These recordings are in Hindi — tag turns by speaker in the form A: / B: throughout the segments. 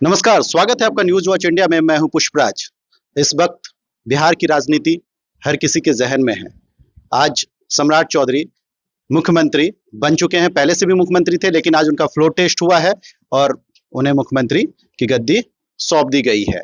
A: नमस्कार, स्वागत है आपका न्यूज वॉच इंडिया में। मैं हूं पुष्पराज। इस वक्त बिहार की राजनीति हर किसी के जहन में है। आज सम्राट चौधरी मुख्यमंत्री बन चुके हैं। पहले से भी मुख्यमंत्री थे, लेकिन आज उनका फ्लोर टेस्ट हुआ है और उन्हें मुख्यमंत्री की गद्दी सौंप दी गई है।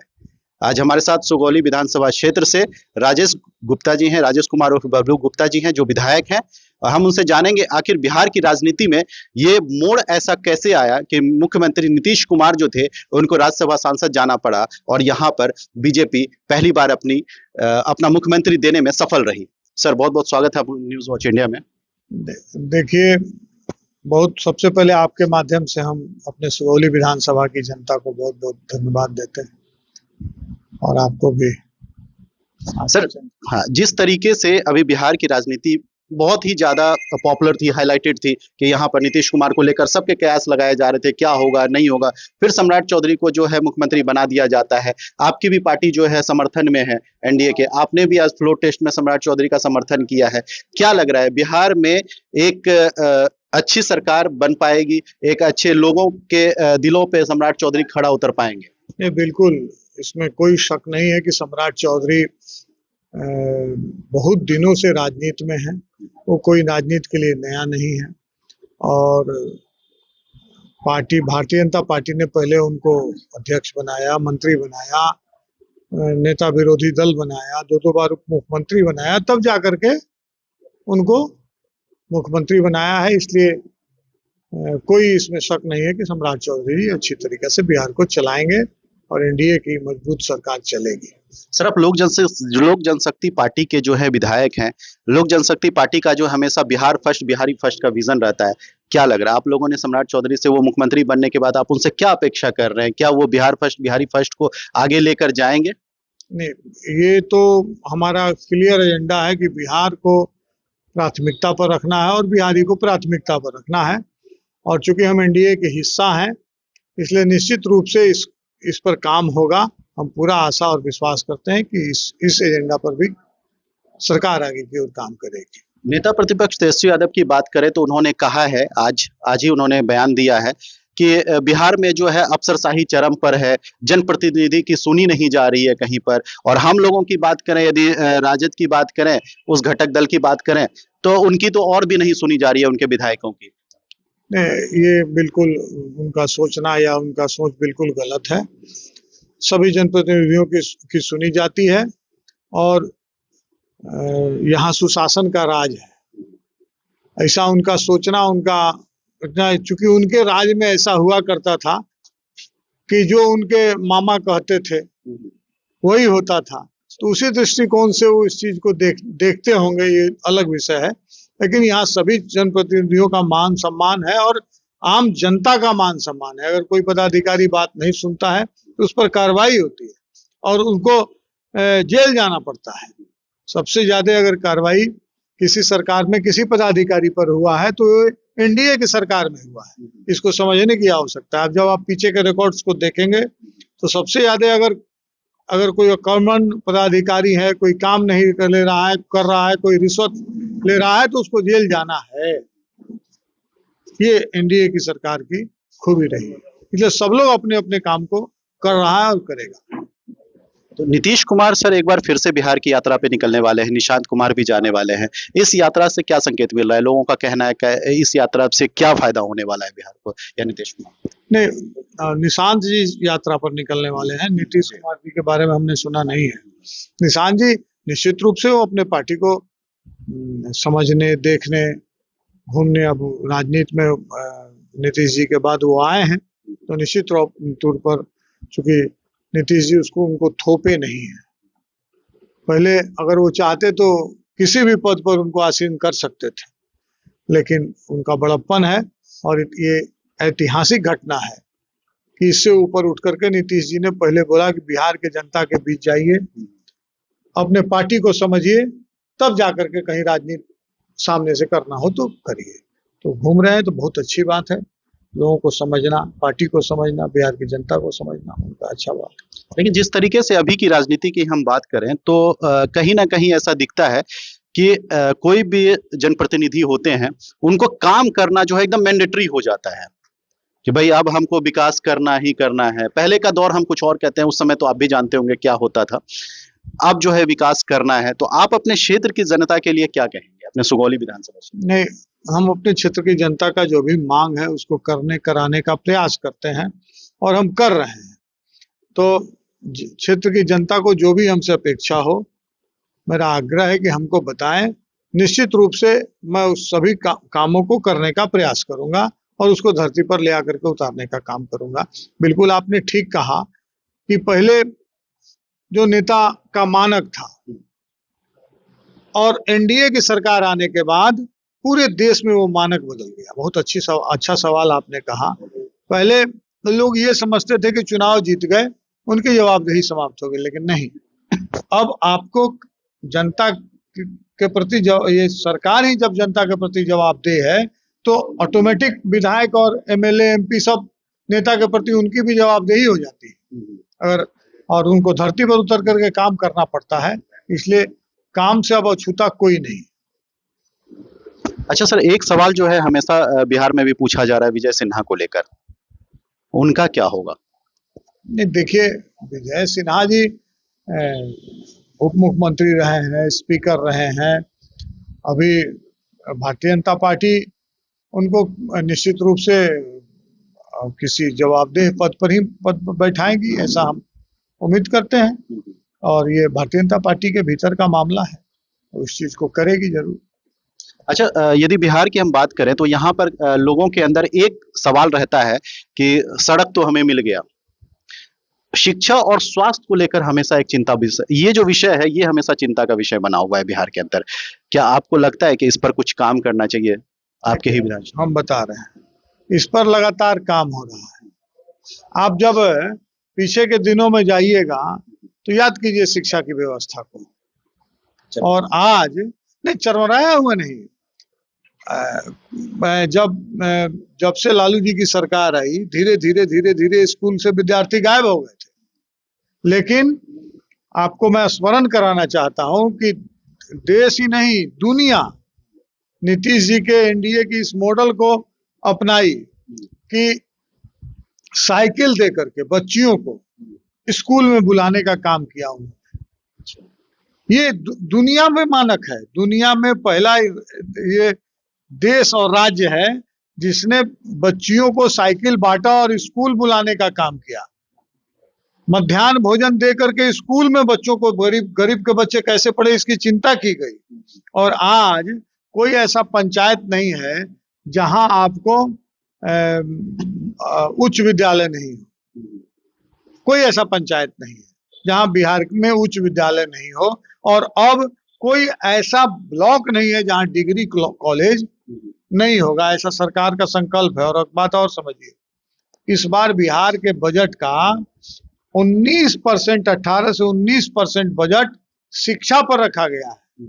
A: आज हमारे साथ सुगौली विधानसभा क्षेत्र से राजेश गुप्ता जी हैं, राजेश कुमार उर्फ बबलू गुप्ता जी हैं, जो विधायक हैं। और हम उनसे जानेंगे आखिर बिहार की राजनीति में ये मोड़ ऐसा कैसे आया कि मुख्यमंत्री नीतीश कुमार जो थे उनको राज्यसभा सांसद जाना पड़ा और यहाँ पर बीजेपी पहली बार अपना मुख्यमंत्री देने में सफल रही। सर, बहुत बहुत स्वागत है न्यूज वॉच इंडिया में।
B: देखिए, बहुत सबसे पहले आपके माध्यम से हम अपने सुगौली विधानसभा की जनता को बहुत बहुत धन्यवाद देते हैं और आपको भी।
A: सर, हाँ, जिस तरीके से अभी बिहार की राजनीति बहुत ही ज्यादा पॉपुलर थी, हाईलाइटेड थी कि यहाँ पर नीतीश कुमार को लेकर सबके कयास लगाए जा रहे थे, क्या होगा नहीं होगा, फिर सम्राट चौधरी को जो है मुख्यमंत्री बना दिया जाता है। आपकी भी पार्टी जो है समर्थन में है एनडीए के, आपने भी आज फ्लोर टेस्ट में सम्राट चौधरी का समर्थन किया है। क्या लग रहा है, बिहार में एक अच्छी सरकार बन पाएगी, एक अच्छे लोगों के दिलों पे सम्राट चौधरी खड़ा उतर पाएंगे?
B: नहीं, बिल्कुल, इसमें कोई शक नहीं है कि सम्राट चौधरी बहुत दिनों से राजनीति में है। वो कोई राजनीति के लिए नया नहीं है और भारतीय जनता पार्टी ने पहले उनको अध्यक्ष बनाया, मंत्री बनाया, नेता विरोधी दल बनाया, दो बार उप मुख्यमंत्री बनाया, तब जाकर के उनको मुख्यमंत्री बनाया है। इसलिए कोई इसमें शक नहीं है कि सम्राट चौधरी अच्छी तरीके से बिहार को चलाएंगे और एनडीए की मजबूत सरकार चलेगी।
A: सर, आप लोक जनशक्ति पार्टी के जो है विधायक हैं, लोक जनशक्ति पार्टी का जो हमेशा बिहार फर्स्ट, बिहारी फर्स्ट का विजन रहता है, क्या लग रहा है आप लोगों ने सम्राट चौधरी से, वो मुख्यमंत्री बनने के बाद आप उनसे क्या अपेक्षा कर रहे हैं? क्या वो बिहार फर्स्ट, बिहारी फर्स्ट को आगे लेकर जाएंगे?
B: नहीं, ये तो हमारा क्लियर एजेंडा है कि बिहार को प्राथमिकता पर रखना है और बिहारी को प्राथमिकता पर रखना है। और चूंकि हम एनडीए के हिस्सा हैं, इसलिए निश्चित रूप से इस पर काम होगा। हम पूरा आशा और विश्वास करते हैं कि इस एजेंडा पर भी सरकार आगे की ओर काम करेगी।
A: नेता प्रतिपक्ष तेजस्वी यादव की बात करें तो उन्होंने कहा है, आज ही उन्होंने बयान दिया है कि बिहार में जो है अफसरशाही चरम पर है, जनप्रतिनिधि की सुनी नहीं जा रही है कहीं पर। और हम लोगों की बात करें, यदि राजद की बात करें, उस घटक दल की बात करें, तो उनकी तो और भी नहीं सुनी जा रही है, उनके विधायकों की।
B: ये बिल्कुल उनका सोचना या उनका सोच बिल्कुल गलत है। सभी जनप्रतिनिधियों की सुनी जाती है और यहाँ सुशासन का राज है। ऐसा उनका सोचना, चूंकि उनके राज में ऐसा हुआ करता था कि जो उनके मामा कहते थे वही होता था, तो उसी दृष्टिकोण से वो इस चीज को देखते होंगे, ये अलग विषय है। लेकिन यहाँ सभी जनप्रतिनिधियों का मान सम्मान है और आम जनता का मान सम्मान है। अगर कोई पदाधिकारी बात नहीं सुनता है तो उस पर कार्रवाई होती है और उनको जेल जाना पड़ता है। सबसे ज्यादा अगर कार्रवाई किसी सरकार में किसी पदाधिकारी पर हुआ है तो एनडीए की सरकार में हुआ है। इसको समझने की आवश्यकता है। अब जब आप पीछे के रिकॉर्ड्स को देखेंगे तो सबसे ज्यादा अगर कोई कॉमन पदाधिकारी है, कोई काम नहीं कर रहा है, कोई रिश्वत ले रहा है, तो उसको जेल जाना है। ये एनडीए की सरकार की खूबी रही है। इसलिए सब लोग अपने अपने काम को कर रहा है और करेगा।
A: तो नीतीश कुमार सर एक बार फिर से बिहार की यात्रा पे निकलने वाले हैं, निशांत कुमार भी जाने वाले हैं। इस यात्रा से क्या संकेत मिल रहा है? लोगों का कहना है कि इस यात्रा से क्या फायदा होने वाला है बिहार को या नीतीश कुमार?
B: नहीं, निशांत जी यात्रा पर निकलने वाले हैं। नीतीश कुमार जी के बारे में हमने सुना नहीं है। निशांत जी निश्चित रूप से वो अपने पार्टी को समझने, देखने, घूमने, अब राजनीति में नीतीश जी के बाद वो आए हैं, तो निश्चित तौर पर चूंकि नीतीश जी उनको थोपे नहीं है। पहले अगर वो चाहते तो किसी भी पद पर उनको आसीन कर सकते थे, लेकिन उनका बड़प्पन है और ये ऐतिहासिक घटना है कि इससे ऊपर उठ करके नीतीश जी ने पहले बोला कि बिहार के जनता के बीच जाइए, अपने पार्टी को समझिए, तब जाकर के कहीं राजनीति सामने से करना हो तो करिए। तो घूम रहे हैं तो बहुत अच्छी बात है। लोगों को समझना, पार्टी को समझना, बिहार की जनता को समझना उनका अच्छा बात है।
A: लेकिन जिस तरीके से अभी की राजनीति की हम बात करें तो कहीं ना कहीं ऐसा दिखता है कि कोई भी जनप्रतिनिधि होते हैं, उनको काम करना जो है एकदम मैंडेटरी हो जाता है। कि भाई अब हमको विकास करना ही करना है। पहले का दौर हम कुछ और कहते हैं, उस समय तो आप भी जानते होंगे क्या होता था। अब जो है विकास करना है, तो आप अपने क्षेत्र की जनता के लिए क्या कहेंगे, अपने सुगौली विधानसभा क्षेत्र?
B: नहीं, हम अपने क्षेत्र की जनता का जो भी मांग है उसको कराने का प्रयास करते हैं और हम कर रहे हैं। तो क्षेत्र की जनता को जो भी हमसे अपेक्षा हो, मेरा आग्रह है कि हमको बताएं। निश्चित रूप से मैं उस सभी कामों को करने का प्रयास करूंगा और उसको धरती पर ले आकर के उतारने का काम करूंगा। बिल्कुल आपने ठीक कहा कि पहले जो नेता का मानक था और एनडीए की सरकार आने के बाद पूरे देश में वो मानक बदल गया। बहुत अच्छा सवाल आपने कहा। पहले लोग ये समझते थे कि चुनाव जीत गए, उनकी जवाबदेही समाप्त हो गई, लेकिन नहीं। अब आपको जनता के प्रति ये सरकार ही जब जनता के प्रति जवाबदेह है तो ऑटोमेटिक विधायक और एमएलए एमपी सब नेता के प्रति उनकी भी जवाबदेही हो जाती है अगर, और उनको धरती पर उतर करके काम करना पड़ता है। इसलिए काम से अब अछूता कोई नहीं।
A: अच्छा सर, एक सवाल जो है हमेशा बिहार में भी पूछा जा रहा है विजय सिन्हा को लेकर, उनका क्या होगा?
B: नहीं, देखिए, विजय सिन्हा जी उप मुख्यमंत्री रहे हैं, स्पीकर रहे हैं। अभी भारतीय जनता पार्टी उनको निश्चित रूप से किसी जवाबदेह पद पर बैठाएगी, ऐसा हम उम्मीद करते हैं। और ये भारतीय जनता पार्टी के भीतर का मामला है, उस चीज को करेगी जरूर।
A: अच्छा, यदि बिहार की हम बात करें तो यहाँ पर लोगों के अंदर एक सवाल रहता है कि सड़क तो हमें मिल गया, शिक्षा और स्वास्थ्य को लेकर हमेशा एक चिंता विषय, ये जो विषय है ये हमेशा चिंता का विषय बना हुआ है बिहार के अंदर। क्या आपको लगता है कि इस पर कुछ काम करना चाहिए आपके ही विधान?
B: हम बता रहे हैं, इस पर लगातार काम हो रहा है। आप जब पीछे के दिनों में जाइएगा तो याद कीजिए शिक्षा की व्यवस्था को, और आज नहीं, चरमराया हुआ नहीं। जब से लालू जी की सरकार आई, धीरे धीरे स्कूल से विद्यार्थी गायब हो गए थे। लेकिन आपको मैं स्मरण कराना चाहता हूं कि देश ही नहीं, दुनिया नीतीश जी के एनडीए की इस मॉडल को अपनाई कि साइकिल दे करके बच्चियों को स्कूल में बुलाने का काम किया उन्होंने। ये दुनिया में मानक है, दुनिया में पहला ये देश और राज्य है जिसने बच्चियों को साइकिल बांटा और स्कूल बुलाने का काम किया। मध्याह्न भोजन दे करके स्कूल में बच्चों को, गरीब के बच्चे कैसे पढ़े इसकी चिंता की गई। और आज कोई ऐसा पंचायत नहीं है जहां आपको उच्च विद्यालय नहीं हो। कोई ऐसा पंचायत नहीं है जहां बिहार में उच्च विद्यालय नहीं हो। और अब कोई ऐसा ब्लॉक नहीं है जहां डिग्री कॉलेज नहीं होगा। ऐसा सरकार का संकल्प है। और एक बात और समझिए, इस बार बिहार के बजट का 19%, 18 से 19% बजट शिक्षा पर रखा गया है।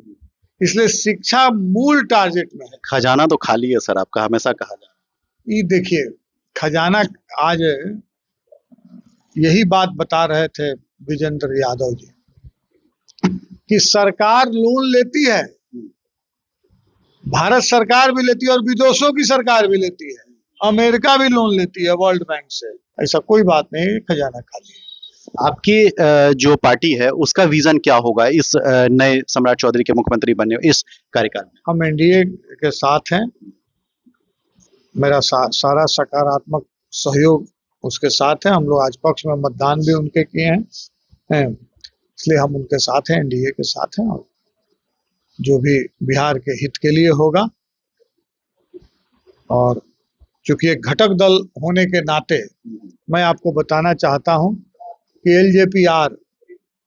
B: इसलिए शिक्षा मूल टारगेट में है।
A: खजाना तो खाली है सर, आपका हमेशा कहा जा रहा है।
B: ये देखिए, खजाना, आज यही बात बता रहे थे विजेंद्र यादव जी कि सरकार लोन लेती है, भारत सरकार भी लेती है और विदेशों की सरकार भी लेती है, अमेरिका भी लोन लेती है वर्ल्ड बैंक से। ऐसा कोई बात नहीं, खजाना खाली है।
A: आपकी जो पार्टी है उसका विजन क्या होगा इस नए सम्राट चौधरी के मुख्यमंत्री बनने इस कार्यकाल में?
B: हम एनडीए के साथ हैं, मेरा सारा सकारात्मक सहयोग उसके साथ है। हम लोग आज पक्ष में मतदान भी उनके किए हैं, इसलिए हम उनके साथ हैं, एनडीए के साथ हैं। और जो भी बिहार के हित के लिए होगा, और चूंकि एक घटक दल होने के नाते मैं आपको बताना चाहता हूं कि एलजेपी-आर,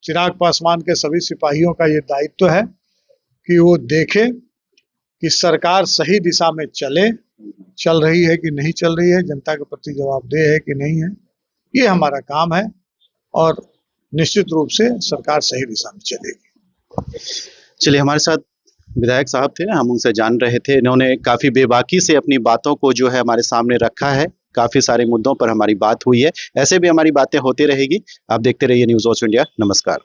B: चिराग पासवान के सभी सिपाहियों का ये दायित्व है कि वो देखे कि सरकार सही दिशा में चल रही है कि नहीं चल रही है, जनता के प्रति जवाबदेह है कि नहीं है। ये हमारा काम है और निश्चित रूप से सरकार सही दिशा में चलेगी।
A: चलिए, हमारे साथ विधायक साहब थे, हम उनसे जान रहे थे। इन्होंने काफ़ी बेबाकी से अपनी बातों को जो है हमारे सामने रखा है। काफ़ी सारे मुद्दों पर हमारी बात हुई है, ऐसे भी हमारी बातें होती रहेगी। आप देखते रहिए न्यूज़ वॉच इंडिया। नमस्कार।